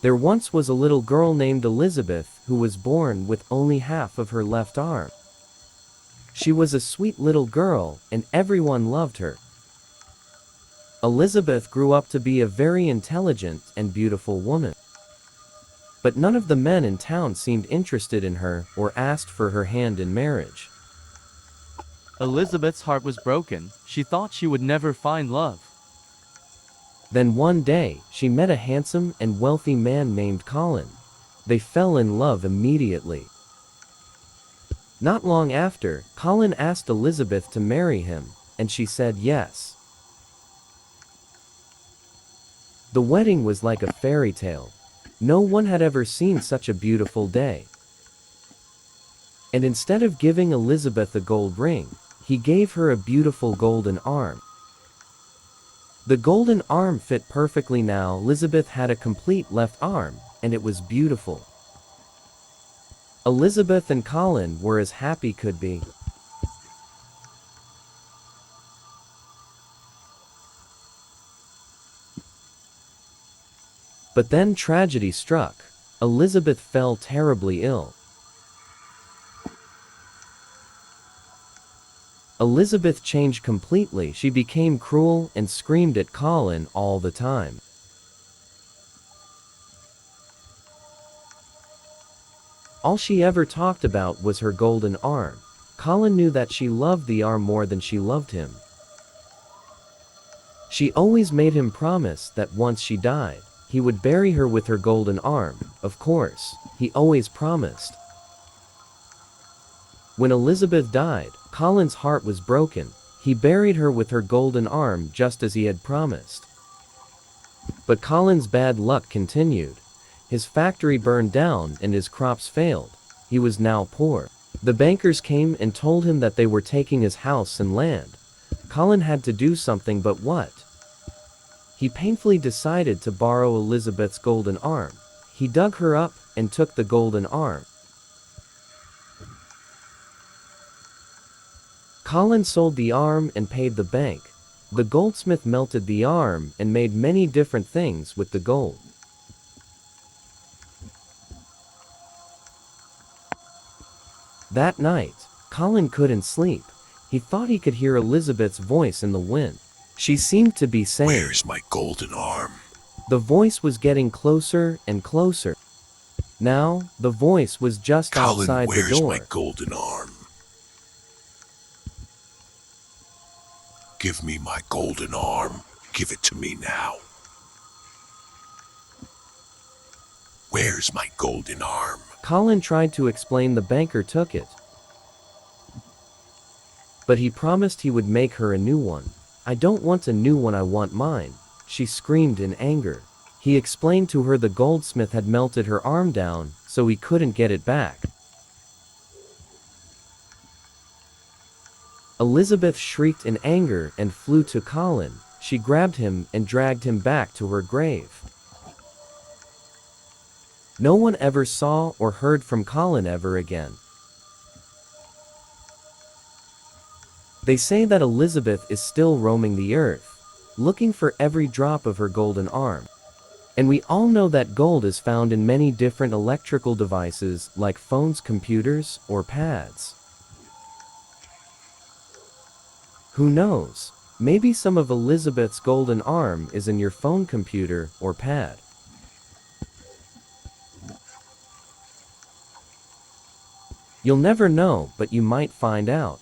There once was a little girl named Elizabeth who was born with only half of her left arm. She was a sweet little girl, and everyone loved her. Elizabeth grew up to be a very intelligent and beautiful woman. But none of the men in town seemed interested in her or asked for her hand in marriage. Elizabeth's heart was broken. She thought she would never find love. Then one day, she met a handsome and wealthy man named Colin. They fell in love immediately. Not long after, Colin asked Elizabeth to marry him, and she said yes. The wedding was like a fairy tale. No one had ever seen such a beautiful day. And instead of giving Elizabeth a gold ring, he gave her a beautiful golden arm. The golden arm fit perfectly now. Elizabeth had a complete left arm, and it was beautiful. Elizabeth and Colin were as happy could be. But then tragedy struck. Elizabeth fell terribly ill. Elizabeth changed completely. She became cruel and screamed at Colin all the time. All she ever talked about was her golden arm. Colin knew that she loved the arm more than she loved him. She always made him promise that once she died, he would bury her with her golden arm. Of course, he always promised. When Elizabeth died, Colin's heart was broken. He buried her with her golden arm just as he had promised. But Colin's bad luck continued. His factory burned down and his crops failed. He was now poor. The bankers came and told him that they were taking his house and land. Colin had to do something, but what? He painfully decided to borrow Elizabeth's golden arm. He dug her up and took the golden arm. Colin sold the arm and paid the bank. The goldsmith melted the arm and made many different things with the gold. That night, Colin couldn't sleep. He thought he could hear Elizabeth's voice in the wind. She seemed to be saying, "Where's my golden arm?" The voice was getting closer and closer. Now, the voice was just "Colin, outside the where's door. my golden arm? Give me my golden arm. Give it to me now. Where's my golden arm?" Colin tried to explain. The banker took it. But he promised he would make her a new one. "I don't want a new one, I want mine," she screamed in anger. He explained to her the goldsmith had melted her arm down, so he couldn't get it back. Elizabeth shrieked in anger and flew to Colin. She grabbed him and dragged him back to her grave. No one ever saw or heard from Colin ever again. They say that Elizabeth is still roaming the earth, looking for every drop of her golden arm. And we all know that gold is found in many different electrical devices like phones, computers, or pads. Who knows? Maybe some of Elizabeth's golden arm is in your phone, computer, or pad. You'll never know, but you might find out.